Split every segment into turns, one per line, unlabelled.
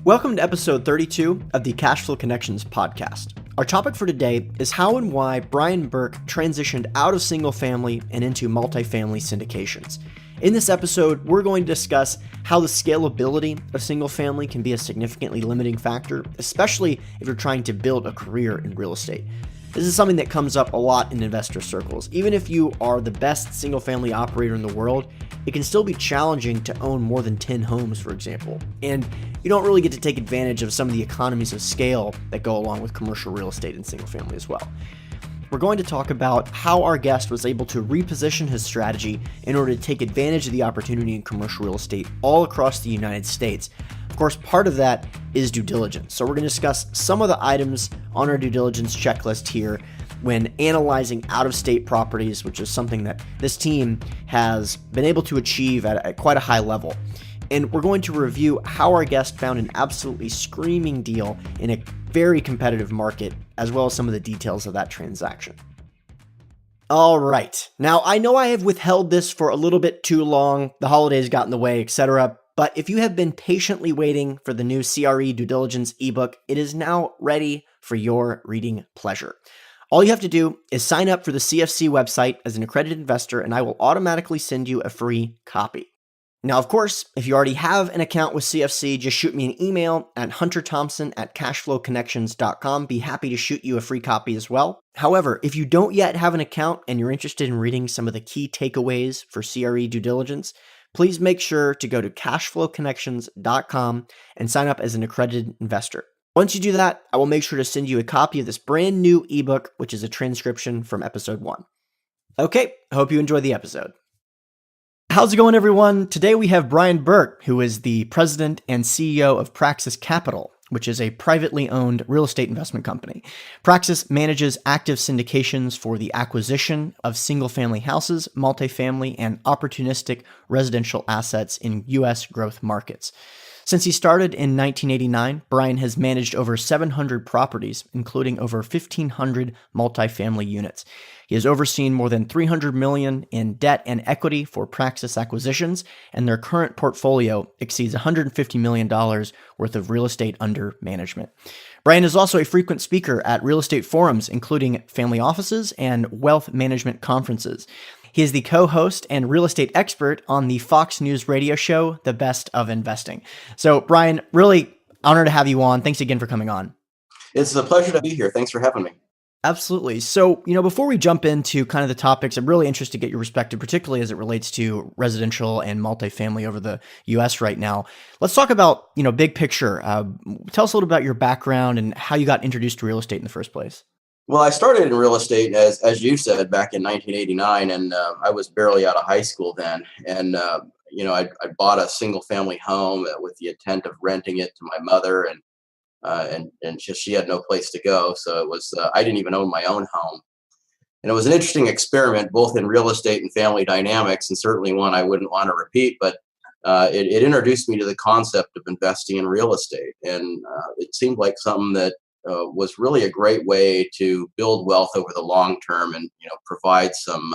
Welcome to episode 32 of the Cash Flow Connections podcast. Our topic for today is how and why Brian Burke transitioned out of single family and into multifamily syndications. In this episode, we're going to discuss how the scalability of single family can be a significantly limiting factor, especially if you're trying to build a career in real estate. This is something that comes up a lot in investor circles. Even if you are the best single family operator in the world, it can still be challenging to own more than 10 homes, for example. And you don't really get to take advantage of some of the economies of scale that go along with commercial real estate and single family as well. We're going to talk about how our guest was able to reposition his strategy in order to take advantage of the opportunity in commercial real estate all across the United States. Of course, part of that is due diligence. So we're going to discuss some of the items on our due diligence checklist here when analyzing out-of-state properties, which is something that this team has been able to achieve at quite a high level. And we're going to review how our guest found an absolutely screaming deal in a very competitive market, as well as some of the details of that transaction. All right. Now, I know I have withheld this for a little bit too long. The holidays got in the way, etc. But if you have been patiently waiting for the new CRE due diligence ebook, it is now ready for your reading pleasure. All you have to do is sign up for the CFC website as an accredited investor, and I will automatically send you a free copy. Now, of course, if you already have an account with CFC, just shoot me an email at hunterthompson@cashflowconnections.com. Be happy to shoot you a free copy as well. However, if you don't yet have an account and you're interested in reading some of the key takeaways for CRE due diligence, please make sure to go to cashflowconnections.com and sign up as an accredited investor. Once you do that, I will make sure to send you a copy of this brand new ebook, which is a transcription from episode 1. Okay, I hope you enjoy the episode. How's it going, everyone? Today we have Brian Burke, who is the president and CEO of Praxis Capital, which is a privately owned real estate investment company. Praxis manages active syndications for the acquisition of single-family houses, multifamily, and opportunistic residential assets in U.S. growth markets. Since he started in 1989, Brian has managed over 700 properties, including over 1,500 multifamily units. He has overseen more than $300 million in debt and equity for Praxis acquisitions, and their current portfolio exceeds $150 million worth of real estate under management. Brian is also a frequent speaker at real estate forums, including family offices and wealth management conferences. He is the co-host and real estate expert on the Fox News radio show, The Best of Investing. So, Brian, really honored to have you on. Thanks again for coming on.
It's a pleasure to be here. Thanks for having me.
Absolutely. So, before we jump into kind of the topics, I'm really interested to get your perspective, particularly as it relates to residential and multifamily over the U.S. right now. Let's talk about, big picture. Tell us a little about your background and how you got introduced to real estate in the first place.
Well, I started in real estate, as you said, back in 1989, and I was barely out of high school then. And, I bought a single family home with the intent of renting it to my mother, and she had no place to go. So it was, I didn't even own my own home. And it was an interesting experiment, both in real estate and family dynamics, and certainly one I wouldn't want to repeat, but it introduced me to the concept of investing in real estate. And it seemed like something that was really a great way to build wealth over the long term and provide some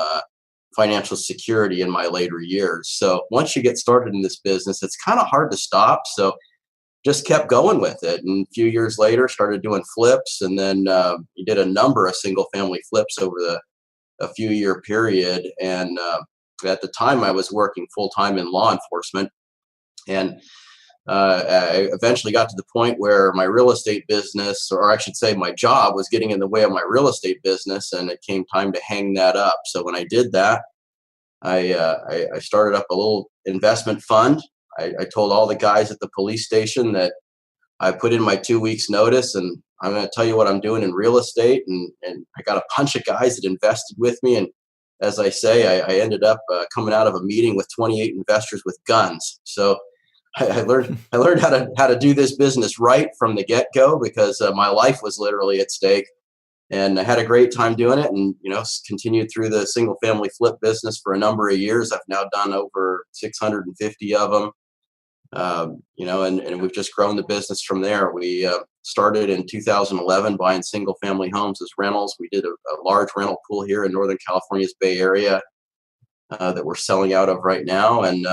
financial security in my later years. So once you get started in this business, it's kind of hard to stop. So just kept going with it. And a few years later, started doing flips, and then you did a number of single family flips over a few year period. And at the time, I was working full time in law enforcement, and I eventually got to the point where my real estate business, or I should say my job, was getting in the way of my real estate business, and it came time to hang that up. So when I did that, I started up a little investment fund. I told all the guys at the police station that I put in my 2 weeks notice, and I'm going to tell you what I'm doing in real estate. And I got a bunch of guys that invested with me. And as I say, I ended up coming out of a meeting with 28 investors with guns. So I learned how to do this business right from the get-go, because my life was literally at stake, and I had a great time doing it, and continued through the single family flip business for a number of years. I've now done over 650 of them, and we've just grown the business from there. We started in 2011 buying single family homes as rentals. We did a large rental pool here in Northern California's Bay Area that we're selling out of right now, and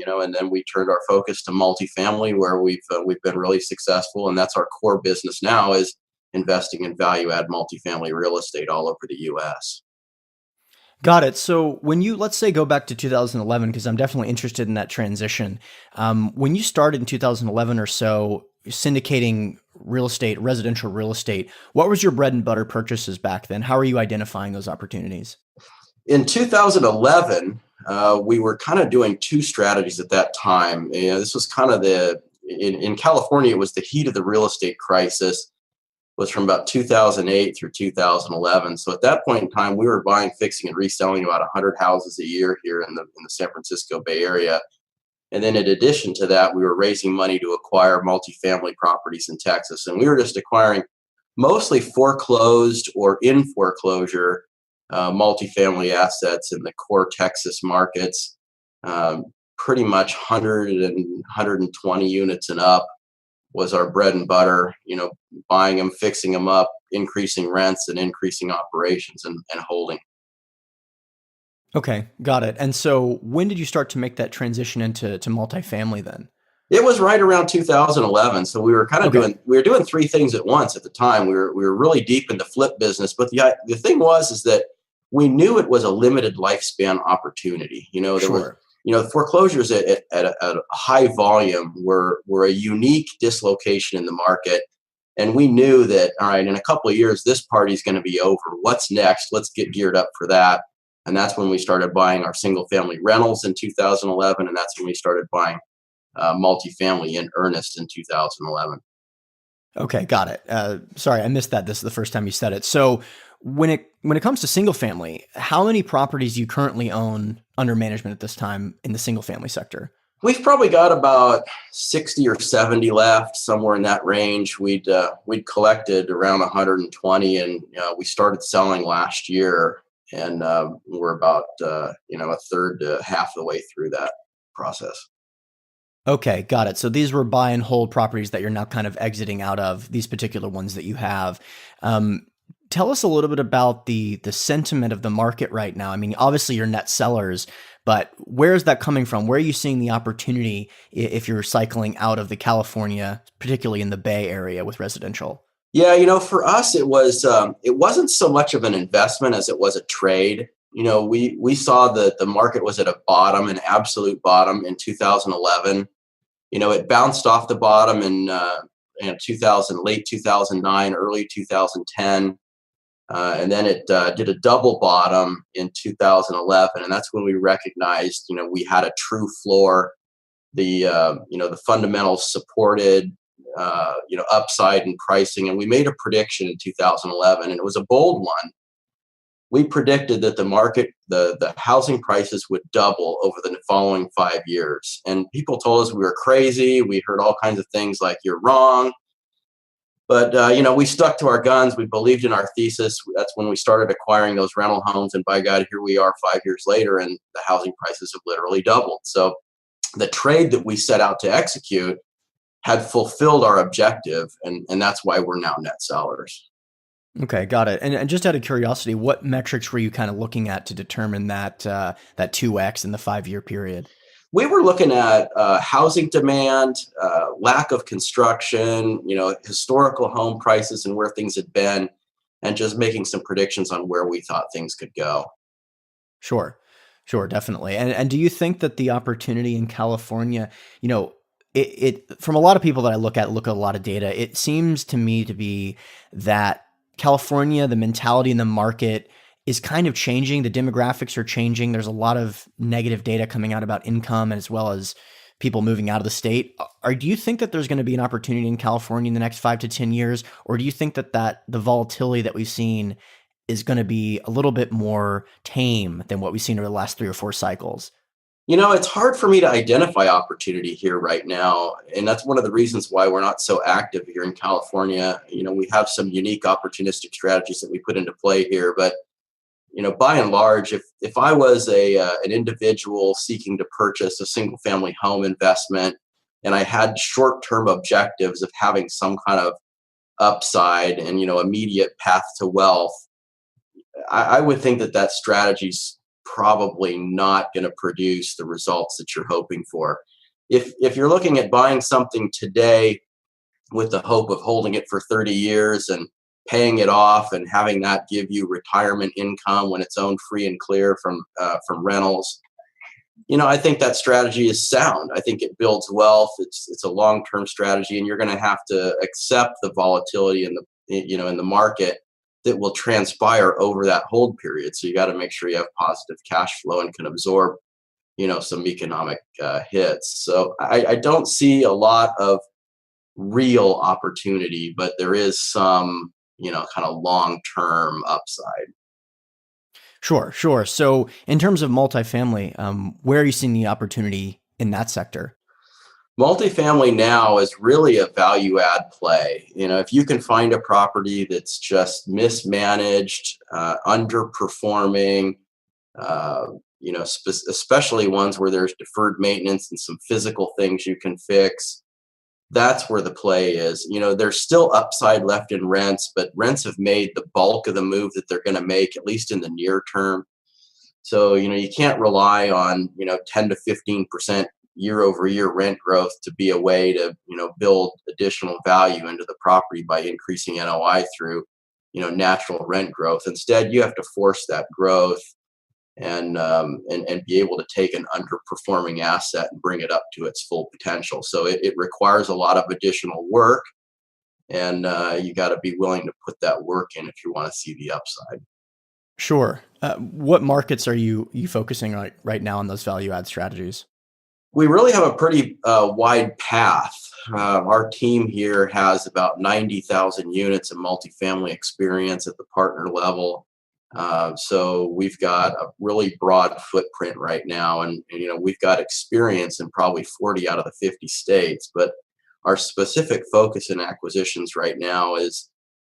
and then we turned our focus to multifamily, where we've been really successful, and that's our core business now, is investing in value add multifamily real estate all over the U.S.
Got it. So when you, let's say, go back to 2011, because I'm definitely interested in that transition. When you started in 2011 or so, syndicating real estate, residential real estate, what was your bread and butter purchases back then? How are you identifying those opportunities?
In 2011, we were kind of doing two strategies at that time. This was kind of in California, it was the heat of the real estate crisis, was from about 2008 through 2011. So at that point in time, we were buying, fixing, and reselling about 100 houses a year here in the San Francisco Bay Area. And then in addition to that, we were raising money to acquire multifamily properties in Texas. And we were just acquiring mostly foreclosed or in foreclosure multifamily assets in the core Texas markets, pretty much 100 and 120 units and up was our bread and butter, buying them, fixing them up, increasing rents and increasing operations and holding.
Okay, got it. And so when did you start to make that transition into multifamily then?
It was right around 2011. So we were kind of
Okay,
doing three things at once at the time. We were really deep in the flip business, but the thing is that we knew it was a limited lifespan opportunity. There was,
sure.
foreclosures at a high volume were a unique dislocation in the market. And we knew that, all right, in a couple of years, this party's going to be over. What's next? Let's get geared up for that. And that's when we started buying our single family rentals in 2011. And that's when we started buying multifamily in earnest in 2011.
Okay, got it. Sorry, I missed that. This is the first time you said it. So when it comes to single family, how many properties do you currently own under management at this time in the single family sector?
We've probably got about 60 or 70 left, somewhere in that range. We'd collected around 120, and we started selling last year, and we're about a third to half the way through that process.
Okay, got it. So these were buy and hold properties that you're now kind of exiting out of, these particular ones that you have. Tell us a little bit about the sentiment of the market right now. I mean, obviously you're net sellers, but where is that coming from? Where are you seeing the opportunity if you're cycling out of the California, particularly in the Bay Area with residential?
Yeah, for us, it wasn't so much of an investment as it was a trade. We saw that the market was at a bottom, an absolute bottom in 2011. It bounced off the bottom in 2000, late 2009, early 2010. And then it did a double bottom in 2011, and that's when we recognized, we had a true floor. The fundamentals supported, upside in pricing, and we made a prediction in 2011, and it was a bold one. We predicted that the housing prices would double over the following 5 years, and people told us we were crazy. We heard all kinds of things like "you're wrong." But, we stuck to our guns. We believed in our thesis. That's when we started acquiring those rental homes. And by God, here we are 5 years later, and the housing prices have literally doubled. So the trade that we set out to execute had fulfilled our objective. And that's why we're now net sellers.
Okay, got it. And just out of curiosity, what metrics were you kind of looking at to determine that 2x in the 5-year period?
We were looking at housing demand, lack of construction, historical home prices and where things had been, and just making some predictions on where we thought things could go.
Sure. Sure, definitely. And do you think that the opportunity in California, it from a lot of people that I look at a lot of data, it seems to me to be that California, the mentality in the market is kind of changing. The demographics are changing. There's a lot of negative data coming out about income as well as people moving out of the state. Do you think that there's going to be an opportunity in California in the next 5 to 10 years? Or do you think that the volatility that we've seen is going to be a little bit more tame than what we've seen over the last 3 or 4 cycles?
It's hard for me to identify opportunity here right now. And that's one of the reasons why we're not so active here in California. We have some unique opportunistic strategies that we put into play here, but by and large, if I was an individual seeking to purchase a single family home investment, and I had short-term objectives of having some kind of upside and, immediate path to wealth, I would think that strategy's probably not going to produce the results that you're hoping for. If you're looking at buying something today with the hope of holding it for 30 years and paying it off and having that give you retirement income when it's owned free and clear from rentals, I think that strategy is sound. I think it builds wealth. It's a long-term strategy, and you're going to have to accept the volatility in the market that will transpire over that hold period. So you got to make sure you have positive cash flow and can absorb, some economic hits. So I don't see a lot of real opportunity, but there is some, kind of long-term upside.
Sure, sure. So in terms of multifamily, where are you seeing the opportunity in that sector?
Multifamily now is really a value add play. If you can find a property that's just mismanaged, underperforming, especially ones where there's deferred maintenance and some physical things you can fix, that's where the play is. There's still upside left in rents, but rents have made the bulk of the move that they're going to make, at least in the near term. So, you can't rely on, 10 to 15% year over year rent growth to be a way to, build additional value into the property by increasing NOI through, natural rent growth. Instead, you have to force that growth and be able to take an underperforming asset and bring it up to its full potential. So it requires a lot of additional work, and you got to be willing to put that work in if you want to see the upside.
Sure. What markets are you focusing right now on those value add strategies?
We really have a pretty wide path. Our team here has about 90,000 units of multifamily experience at the partner level. So we've got a really broad footprint right now, and we've got experience in probably 40 out of the 50 states. But our specific focus in acquisitions right now is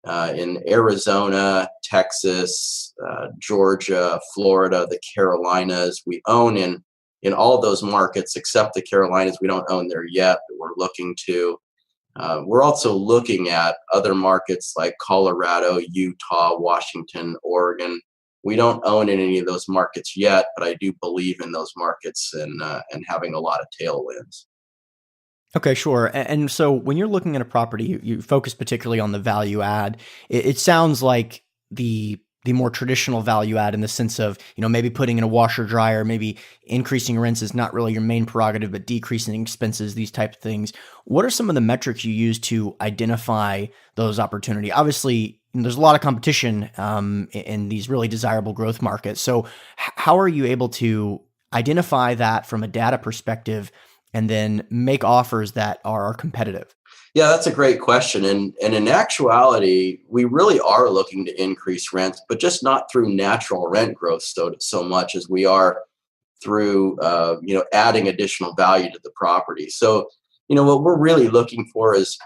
in Arizona, Texas, Georgia, Florida, the Carolinas. We own in all those markets except the Carolinas. We don't own there yet, but we're looking to. We're also looking at other markets like Colorado, Utah, Washington, Oregon. We don't own in any of those markets yet, but I do believe in those markets and having a lot of tailwinds.
Okay, sure. And so when you're looking at a property, you focus particularly on the value add. It sounds like the more traditional value add in the sense of, maybe putting in a washer dryer, maybe increasing rents is not really your main prerogative, but decreasing expenses, these type of things. What are some of the metrics you use to identify those opportunity? Obviously, there's a lot of competition in these really desirable growth markets. So how are you able to identify that from a data perspective and then make offers that are competitive?
Yeah, that's a great question. And in actuality, we really are looking to increase rents, but just not through natural rent growth so much as we are through, adding additional value to the property. So, what we're really looking for is,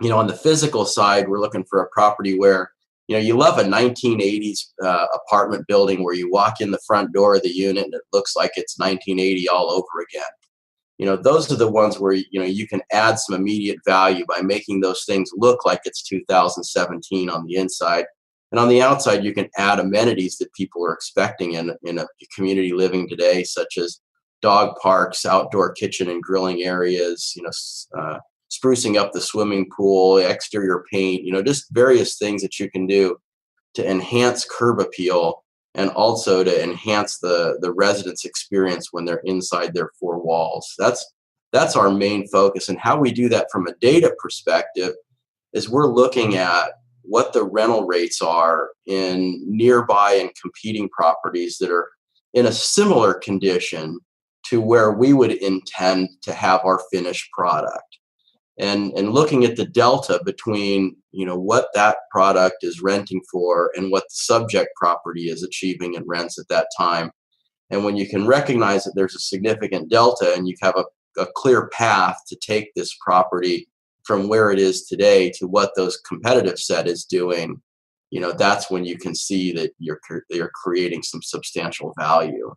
on the physical side, we're looking for a property where, you love a 1980s apartment building where you walk in the front door of the unit and it looks like it's 1980 all over again. Those are the ones where, you can add some immediate value by making those things look like it's 2017 on the inside. And on the outside, you can add amenities that people are expecting in a community living today, such as dog parks, outdoor kitchen and grilling areas, sprucing up the swimming pool, exterior paint, just various things that you can do to enhance curb appeal and also to enhance the residents' experience when they're inside their four walls. That's our main focus. And how we do that from a data perspective is we're looking at what the rental rates are in nearby and competing properties that are in a similar condition to where we would intend to have our finished product. And looking at the delta between what that product is renting for and what the subject property is achieving in rents at that time. And when you can recognize that there's a significant delta and you have a clear path to take this property from where it is today to what those competitive set is doing, that's when you can see that you're creating some substantial value.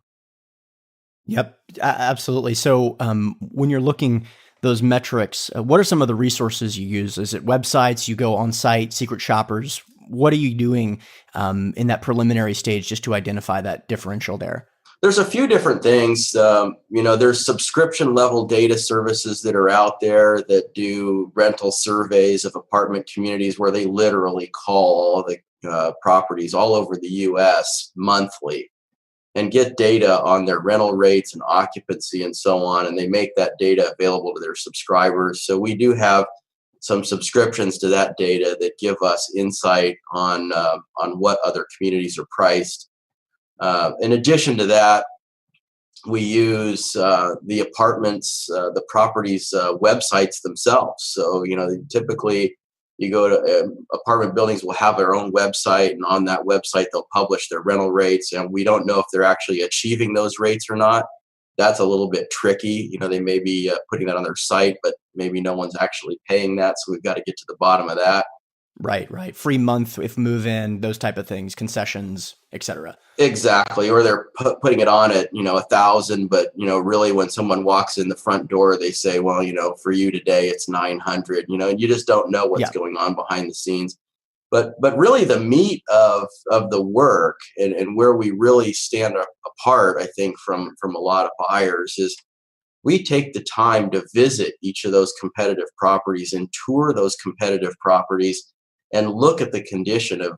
Yep, absolutely. So when you're looking those metrics, what are some of the resources you use? Is it websites, you go on site, secret shoppers? what are you doing in that preliminary stage just to identify that differential there?
There's a few different things. There's subscription level data services that are out there that do rental surveys of apartment communities where they literally call all the properties all over the U.S. monthly and get data on their rental rates and occupancy and so on. And they make that data available to their subscribers. So we do have some subscriptions to that data that give us insight on what other communities are priced. In addition to that, we use the properties' websites themselves. So, typically you go to apartment buildings will have their own website, and on that website, they'll publish their rental rates. And we don't know if they're actually achieving those rates or not. That's a little bit tricky. They may be putting that on their site, but maybe no one's actually paying that. So we've got to get to the bottom of that.
Right. Free month if move in, those type of things, concessions, etc.
Exactly. Or they're putting it on at, 1,000, but, really when someone walks in the front door, they say, well, for you today, it's 900, and you just don't know what's going on behind the scenes. But really the meat of the work and where we really stand apart, I think, from a lot of buyers is we take the time to visit each of those competitive properties and tour those competitive properties and look at the condition of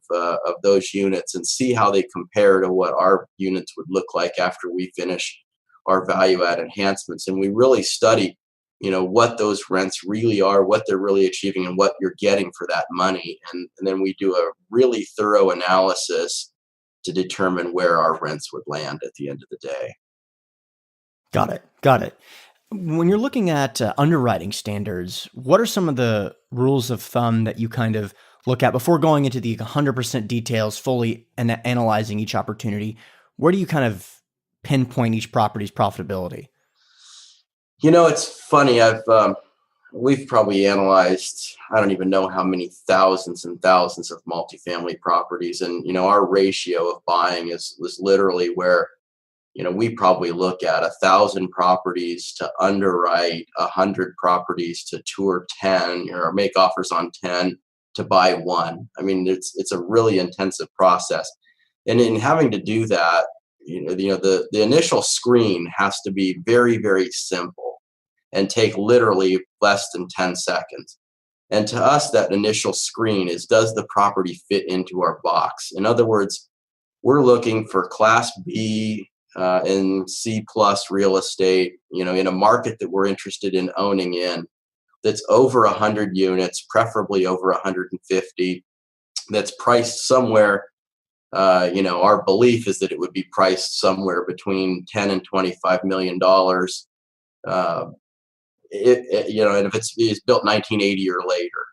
those units and see how they compare to what our units would look like after we finish our value add enhancements. And we really study, what those rents really are, what they're really achieving, and what you're getting for that money. And then we do a really thorough analysis to determine where our rents would land at the end of the day.
Got it. When you're looking at underwriting standards, what are some of the rules of thumb that you kind of look at before going into the 100% details, fully analyzing each opportunity? Where do you kind of pinpoint each property's profitability?
It's funny. We've probably analyzed, I don't even know how many thousands and thousands of multifamily properties. And, our ratio of buying is literally where, we probably look at 1,000 properties to underwrite 100 properties to tour 10 or make offers on 10 to buy one. I mean, it's a really intensive process. And in having to do that, the initial screen has to be very, very simple and take literally less than 10 seconds. And to us, that initial screen is, does the property fit into our box? In other words, we're looking for Class B and C plus real estate, in a market that we're interested in owning in, that's over 100 units, preferably over 150, that's priced somewhere. Our belief is that it would be priced somewhere between $10 and $25 million. And if it's built 1980 or later,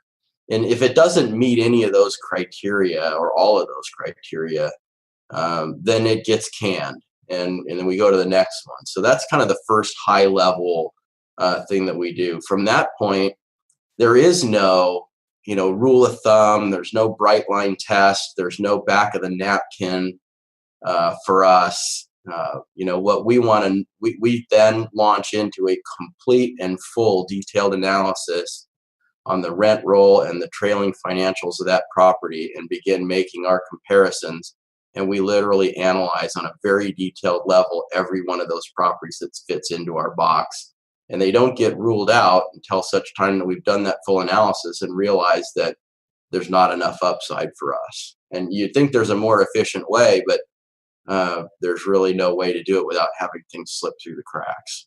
and if it doesn't meet any of those criteria or all of those criteria, then it gets canned, and then we go to the next one. So that's kind of the first high level thing that we do. From that point, there is no rule of thumb. There's no bright line test. There's no back of the napkin for us. What we want to, we then launch into a complete and full detailed analysis on the rent roll and the trailing financials of that property and begin making our comparisons. And we literally analyze on a very detailed level every one of those properties that fits into our box. And they don't get ruled out until such time that we've done that full analysis and realize that there's not enough upside for us. And you'd think there's a more efficient way, but there's really no way to do it without having things slip through the cracks.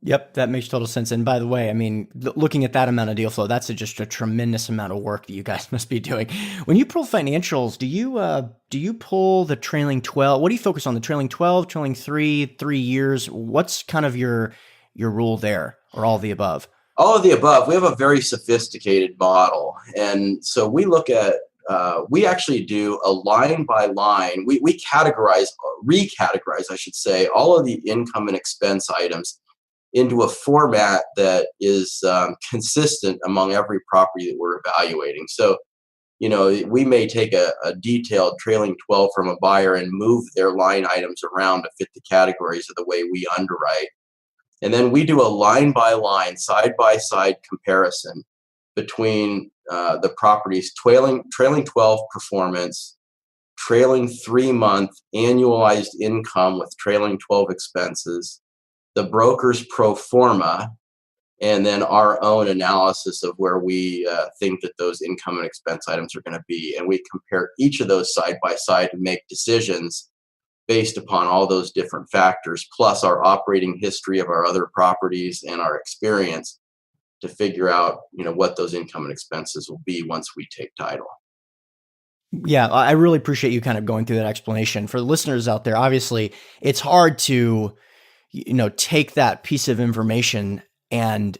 Yep, that makes total sense. And by the way, I mean, looking at that amount of deal flow, that's just a tremendous amount of work that you guys must be doing. When you pull financials, do you pull the trailing 12? What do you focus on? The trailing 12, trailing 3 years? What's kind of your rule there, or all of the above?
All of the above. We have a very sophisticated model, and so we look at. We actually do a line by line. We recategorize, I should say, all of the income and expense items into a format that is consistent among every property that we're evaluating. So, we may take a detailed trailing 12 from a buyer and move their line items around to fit the categories of the way we underwrite. And then we do a line by line, side by side comparison between the property's trailing 12 performance, trailing 3-month annualized income with trailing 12 expenses, the broker's pro forma, and then our own analysis of where we think that those income and expense items are going to be. And we compare each of those side by side to make decisions based upon all those different factors, plus our operating history of our other properties and our experience to figure out, what those income and expenses will be once we take title.
Yeah, I really appreciate you kind of going through that explanation. For the listeners out there, obviously, it's hard to, take that piece of information and,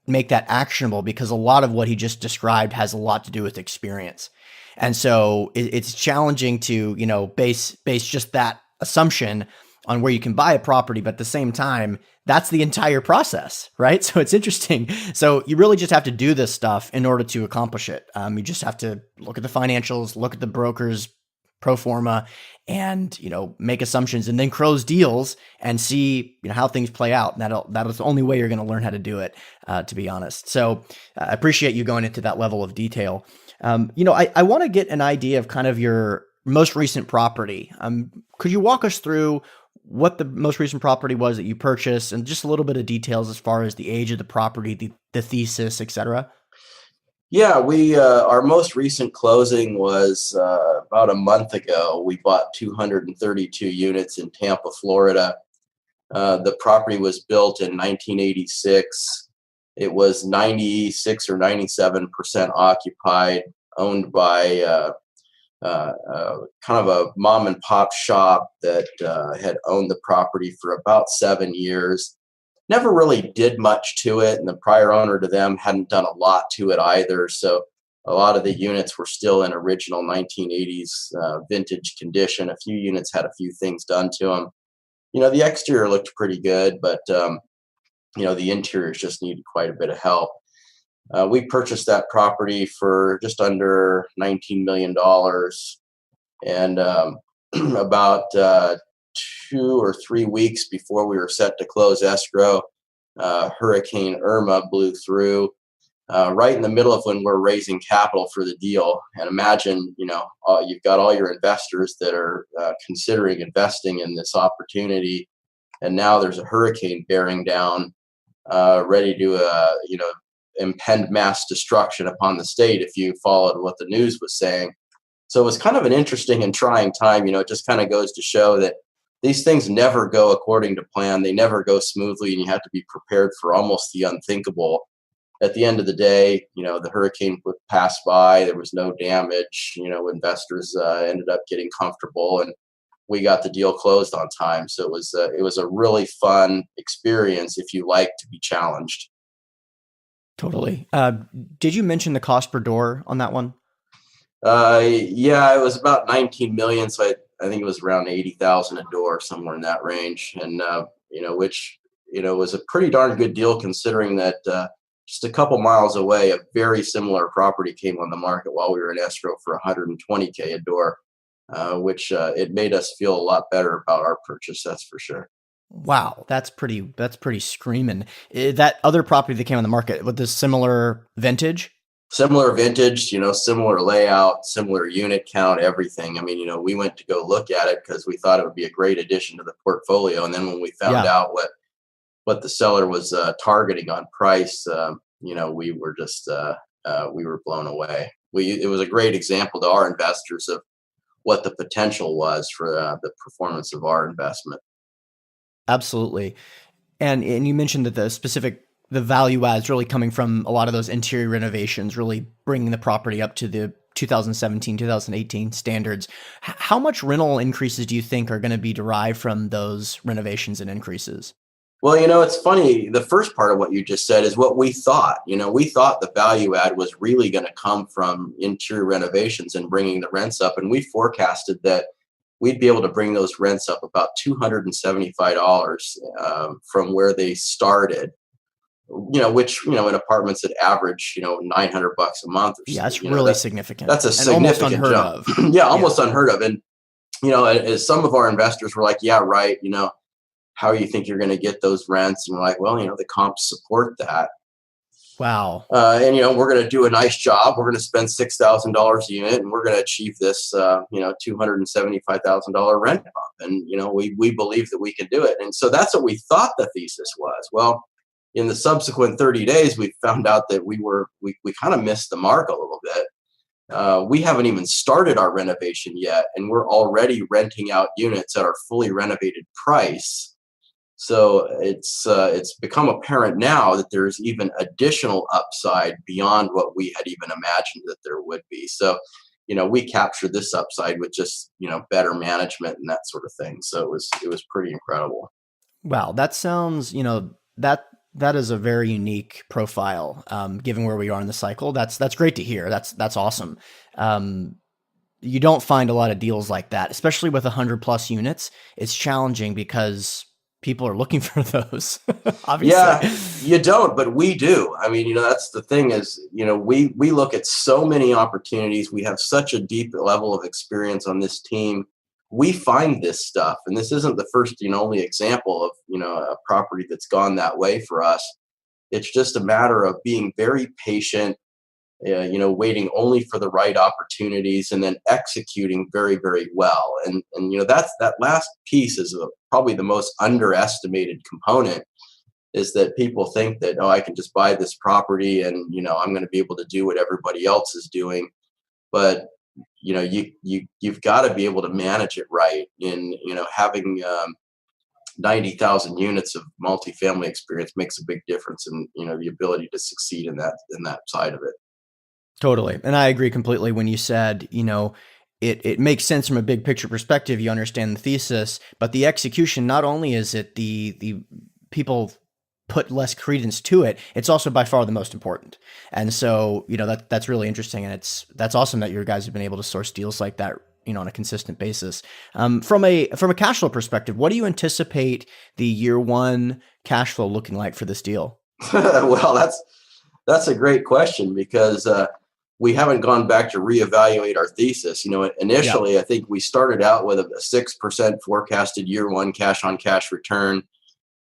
make that actionable, because a lot of what he just described has a lot to do with experience. And so it's challenging to, base just that assumption on where you can buy a property, but at the same time, that's the entire process, right? So it's interesting. So you really just have to do this stuff in order to accomplish it. You just have to look at the financials, look at the broker's pro forma, and make assumptions, and then close deals and see how things play out. And that is the only way you're going to learn how to do it, to be honest. So I appreciate you going into that level of detail. I want to get an idea of kind of your most recent property. Could you walk us through what the most recent property was that you purchased, and just a little bit of details as far as the age of the property, the thesis, et cetera?
Yeah, we our most recent closing was about a month ago. We bought 232 units in Tampa, Florida. The property was built in 1986. It was 96 or 97% occupied, owned by kind of a mom and pop shop that had owned the property for about 7 years. Never really did much to it, and the prior owner to them hadn't done a lot to it either. So a lot of the units were still in original 1980s vintage condition. A few units had a few things done to them. The exterior looked pretty good, but the interiors just needed quite a bit of help. We purchased that property for just under $19 million. And about 2 or 3 weeks before we were set to close escrow, Hurricane Irma blew through right in the middle of when we're raising capital for the deal. And imagine, you've got all your investors that are considering investing in this opportunity. And now there's a hurricane bearing down, ready to, impend mass destruction upon the state if you followed what the news was saying. So it was kind of an interesting and trying time. It just kind of goes to show that these things never go according to plan. They never go smoothly, and you have to be prepared for almost the unthinkable. At the end of the day, the hurricane would pass by. There was no damage. Investors ended up getting comfortable, and we got the deal closed on time. So it was a really fun experience if you like to be challenged.
Totally. Did you mention the cost per door on that one?
Yeah, it was about 19 million. So I think it was around 80,000 a door, somewhere in that range. And, which, was a pretty darn good deal considering that, just a couple miles away, a very similar property came on the market while we were in escrow for 120K a door, which, it made us feel a lot better about our purchase. That's for sure.
Wow, that's pretty screaming. That other property that came on the market with this similar vintage?
Similar vintage, similar layout, similar unit count, everything. I mean, we went to go look at it because we thought it would be a great addition to the portfolio. And then when we found out what the seller was targeting on price, we were just we were blown away. It was a great example to our investors of what the potential was for the performance of our investment.
Absolutely. And you mentioned that the value add is really coming from a lot of those interior renovations, really bringing the property up to the 2017, 2018 standards. How much rental increases do you think are going to be derived from those renovations and increases?
Well, it's funny. The first part of what you just said is what we thought. We thought the value add was really going to come from interior renovations and bringing the rents up. And we forecasted that we'd be able to bring those rents up about $275 from where they started. Which in apartments that average $900 a month. Or
yeah, that's really significant.
That's a significant jump. Yeah, almost unheard of. And as some of our investors were like, "Yeah, right. How do you think you're going to get those rents?" And we're like, "Well, the comps support that."
Wow.
And, we're going to do a nice job. We're going to spend $6,000 a unit, and we're going to achieve this, $275,000 rent bump. And, we believe that we can do it. And so that's what we thought the thesis was. Well, in the subsequent 30 days, we found out that we kind of missed the mark a little bit. We haven't even started our renovation yet, and we're already renting out units at our fully renovated price. So it's become apparent now that there's even additional upside beyond what we had even imagined that there would be. So, we captured this upside with just, better management and that sort of thing. So it was pretty incredible.
Wow. That sounds, that is a very unique profile, given where we are in the cycle. That's great to hear. That's awesome. You don't find a lot of deals like that, especially with 100+ units. It's challenging because people are looking for those, obviously.
Yeah, you don't, but we do. I mean, that's the thing is, we look at so many opportunities. We have such a deep level of experience on this team. We find this stuff, and this isn't the first, only example of, a property that's gone that way for us. It's just a matter of being very patient, waiting only for the right opportunities and then executing very, very well. And that last piece is probably the most underestimated component, is that people think that, I can just buy this property and, I'm going to be able to do what everybody else is doing. But, you've got to be able to manage it right. In, having 90,000 units of multifamily experience makes a big difference in, the ability to succeed in that side of it.
Totally. And I agree completely when you said, it makes sense from a big picture perspective. You understand the thesis, but the execution, not only is it the people put less credence to it, it's also by far the most important. And so, that's really interesting. And that's awesome that your guys have been able to source deals like that, on a consistent basis. From a cash flow perspective, what do you anticipate the year one cash flow looking like for this deal?
Well, that's a great question, because we haven't gone back to reevaluate our thesis. Initially, I think we started out with a 6% forecasted year one cash on cash return,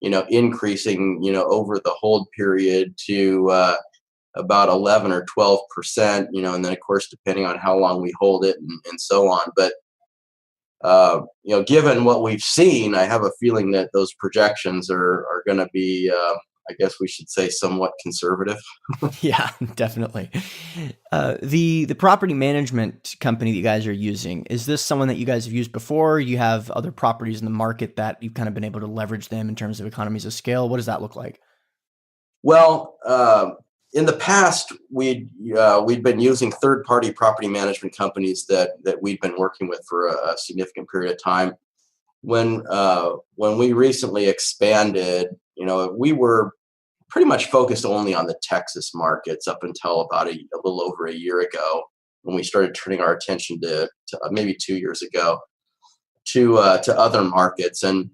increasing, over the hold period to about 11 or 12%, and then of course, depending on how long we hold it and so on. But, given what we've seen, I have a feeling that those projections are going to be, I guess we should say, somewhat conservative.
Yeah, definitely. The property management company that you guys are using, is this someone that you guys have used before? You have other properties in the market that you've kind of been able to leverage them in terms of economies of scale? What does that look like?
Well, in the past, we'd been using third-party property management companies that we'd been working with for a significant period of time. When we recently expanded, we were pretty much focused only on the Texas markets up until about a little over a year ago, when we started turning our attention to maybe 2 years ago to other markets. And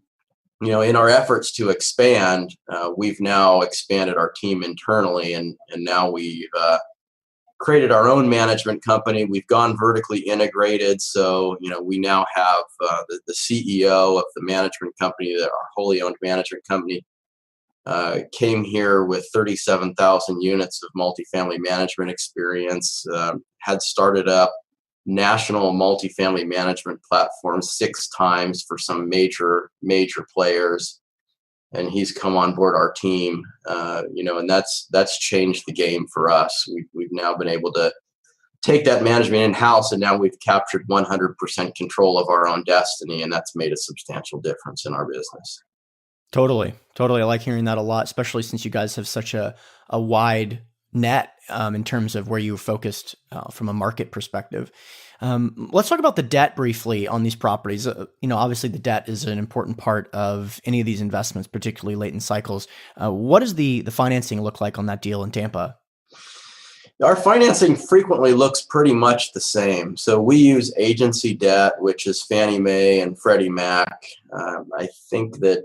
in our efforts to expand, we've now expanded our team internally, and now we've created our own management company. We've gone vertically integrated. So, we now have the CEO of the management company, our wholly owned management company, came here with 37,000 units of multifamily management experience, had started up national multifamily management platforms 6 times for some major players. And he's come on board our team, and that's changed the game for us. We've now been able to take that management in-house, and now we've captured 100% control of our own destiny, and that's made a substantial difference in our business.
Totally. I like hearing that a lot, especially since you guys have such a wide net in terms of where you're focused from a market perspective. Let's talk about the debt briefly on these properties. Obviously the debt is an important part of any of these investments, particularly late in cycles. What does the financing look like on that deal in Tampa?
Our financing frequently looks pretty much the same. So we use agency debt, which is Fannie Mae and Freddie Mac. I think that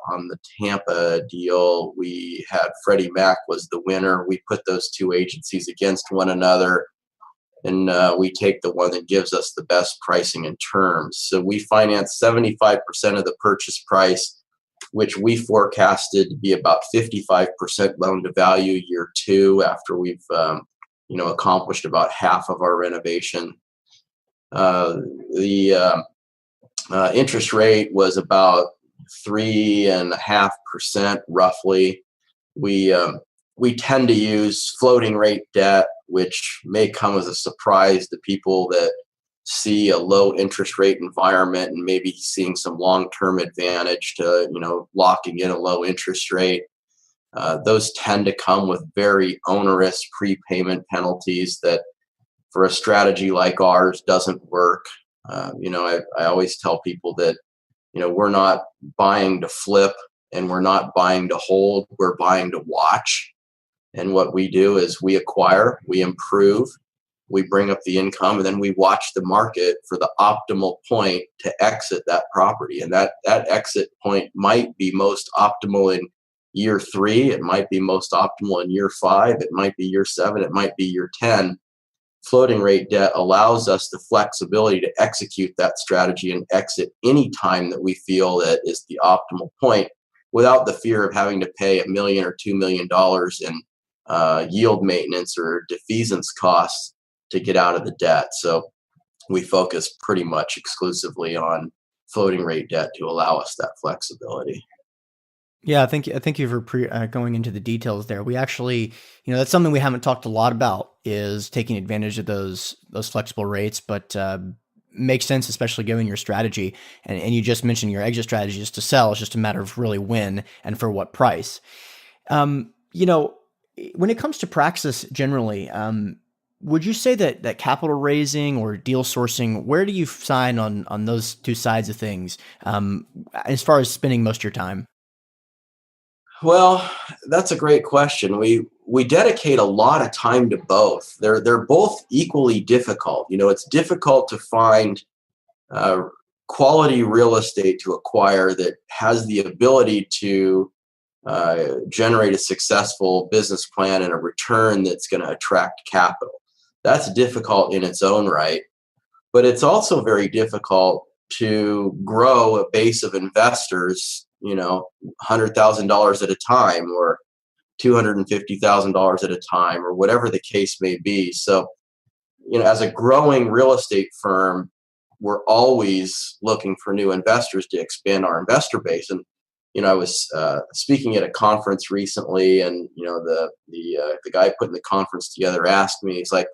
on the Tampa deal, we had Freddie Mac was the winner. We put those two agencies against one another, and we take the one that gives us the best pricing and terms. So we finance 75% of the purchase price which we forecasted to be about 55% loan to value year 2 after we've accomplished about half of our renovation. The interest rate was about 3.5% roughly. We tend to use floating rate debt, which may come as a surprise to people that see a low interest rate environment and maybe seeing some long-term advantage to, locking in a low interest rate. Those tend to come with very onerous prepayment penalties that for a strategy like ours doesn't work. I always tell people that, we're not buying to flip and we're not buying to hold, we're buying to watch. And what we do is we acquire, we improve, we bring up the income, and then we watch the market for the optimal point to exit that property. And that exit point might be most optimal in year 3. It might be most optimal in year 5. It might be year 7. It might be year 10. Floating rate debt allows us the flexibility to execute that strategy and exit any time that we feel that is the optimal point without the fear of having to pay $1 million or $2 million in yield maintenance or defeasance costs to get out of the debt. So we focus pretty much exclusively on floating rate debt to allow us that flexibility.
Yeah, thank you for going into the details there. We actually, that's something we haven't talked a lot about is taking advantage of those flexible rates, but makes sense, especially given your strategy. And you just mentioned your exit strategy is to sell. It's just a matter of really when and for what price. When it comes to praxis generally, would you say that capital raising or deal sourcing, where do you sign on those two sides of things as far as spending most of your time?
Well, that's a great question. We dedicate a lot of time to both. They're both equally difficult. It's difficult to find quality real estate to acquire that has the ability to generate a successful business plan and a return that's going to attract capital. That's difficult in its own right, but it's also very difficult to grow a base of investors, $100,000 at a time or $250,000 at a time or whatever the case may be. So, as a growing real estate firm, we're always looking for new investors to expand our investor base. And, I was speaking at a conference recently, and, the guy putting the conference together asked me, he's like,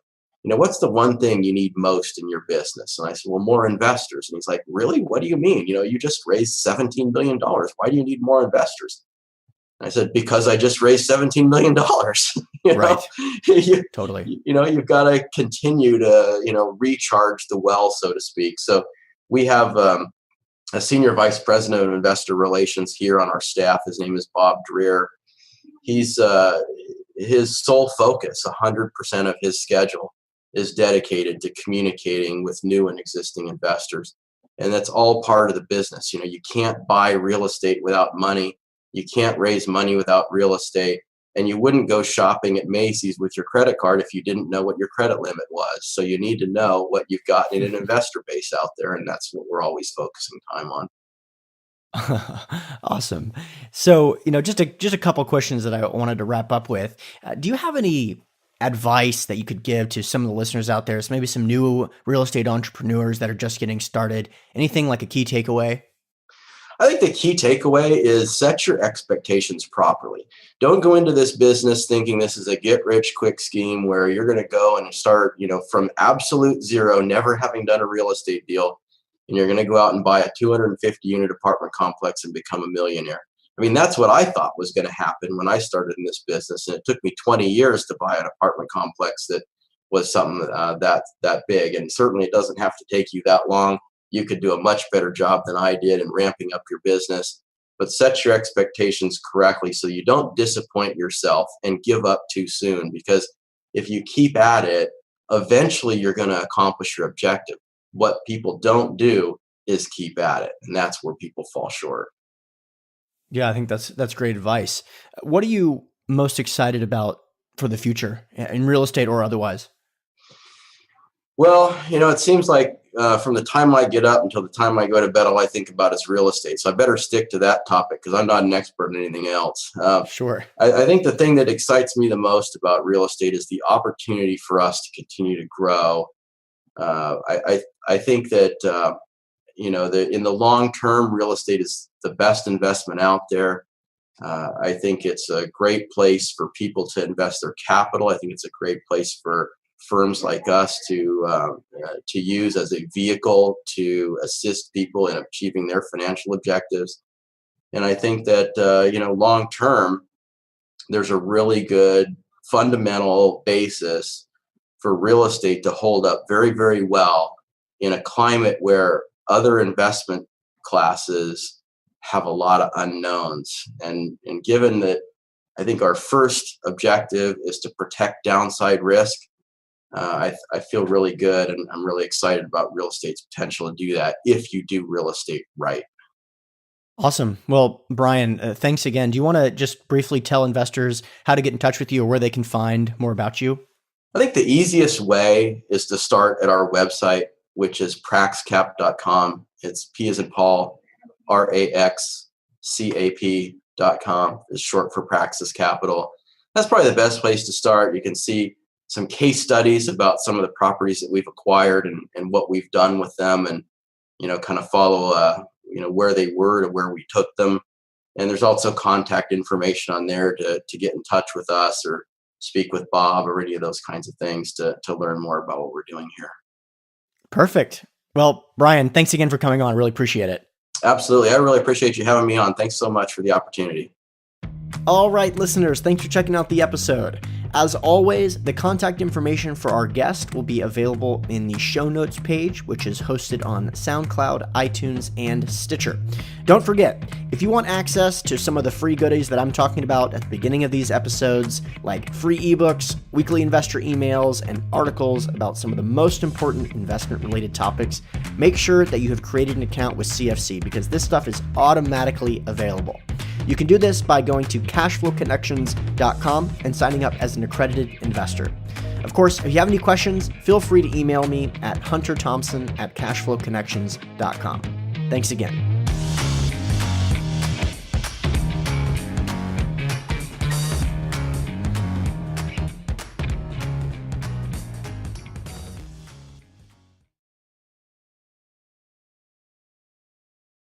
what's the one thing you need most in your business? And I said, well, more investors. And he's like, really? What do you mean? You just raised $17 billion. Why do you need more investors? And I said, because I just raised $17 million.
Right. Totally.
You've got to continue to, recharge the well, so to speak. So we have a senior vice president of investor relations here on our staff. His name is Bob Dreer. He's his sole focus, 100% of his schedule is dedicated to communicating with new and existing investors. And that's all part of the business. You can't buy real estate without money. You can't raise money without real estate. And you wouldn't go shopping at Macy's with your credit card if you didn't know what your credit limit was. So you need to know what you've got in an investor base out there. And that's what we're always focusing time on.
Awesome. So, just a couple of questions that I wanted to wrap up with. Do you have any advice that you could give to some of the listeners out there? So maybe some new real estate entrepreneurs that are just getting started. Anything like a key takeaway?
I think the key takeaway is set your expectations properly. Don't go into this business thinking this is a get rich quick scheme where you're going to go and start, from absolute zero, never having done a real estate deal, and you're going to go out and buy a 250 unit apartment complex and become a millionaire. I mean, that's what I thought was going to happen when I started in this business. And it took me 20 years to buy an apartment complex that was something that big. And certainly it doesn't have to take you that long. You could do a much better job than I did in ramping up your business. But set your expectations correctly so you don't disappoint yourself and give up too soon. Because if you keep at it, eventually you're going to accomplish your objective. What people don't do is keep at it. And that's where people fall short.
Yeah, I think that's great advice. What are you most excited about for the future in real estate or otherwise?
Well, it seems like from the time I get up until the time I go to bed, all I think about is real estate. So I better stick to that topic because I'm not an expert in anything else.
Sure.
I think the thing that excites me the most about real estate is the opportunity for us to continue to grow. I think that in the long term, real estate is the best investment out there. I think it's a great place for people to invest their capital. I think it's a great place for firms like us to use as a vehicle to assist people in achieving their financial objectives. And I think that long term, there's a really good fundamental basis for real estate to hold up very, very well in a climate where other investment classes have a lot of unknowns. And given that I think our first objective is to protect downside risk, I feel really good, and I'm really excited about real estate's potential to do that if you do real estate right.
Awesome. Well, Brian, thanks again. Do you want to just briefly tell investors how to get in touch with you or where they can find more about you?
I think the easiest way is to start at our website, which is praxcap.com. It's P as in Paul, RAXCAP.com is short for Praxis Capital. That's probably the best place to start. You can see some case studies about some of the properties that we've acquired and what we've done with them, and kind of follow where they were to where we took them. And there's also contact information on there to get in touch with us or speak with Bob or any of those kinds of things to learn more about what we're doing here.
Perfect. Well, Brian, thanks again for coming on. Really appreciate it.
Absolutely. I really appreciate you having me on. Thanks so much for the opportunity.
All right, listeners, thanks for checking out the episode. As always, the contact information for our guest will be available in the show notes page, which is hosted on SoundCloud, iTunes, and Stitcher. Don't forget, if you want access to some of the free goodies that I'm talking about at the beginning of these episodes, like free ebooks, weekly investor emails, and articles about some of the most important investment-related topics, make sure that you have created an account with CFC because this stuff is automatically available. You can do this by going to cashflowconnections.com and signing up as an accredited investor. Of course, if you have any questions, feel free to email me at hunterthompson@cashflowconnections.com. Thanks again.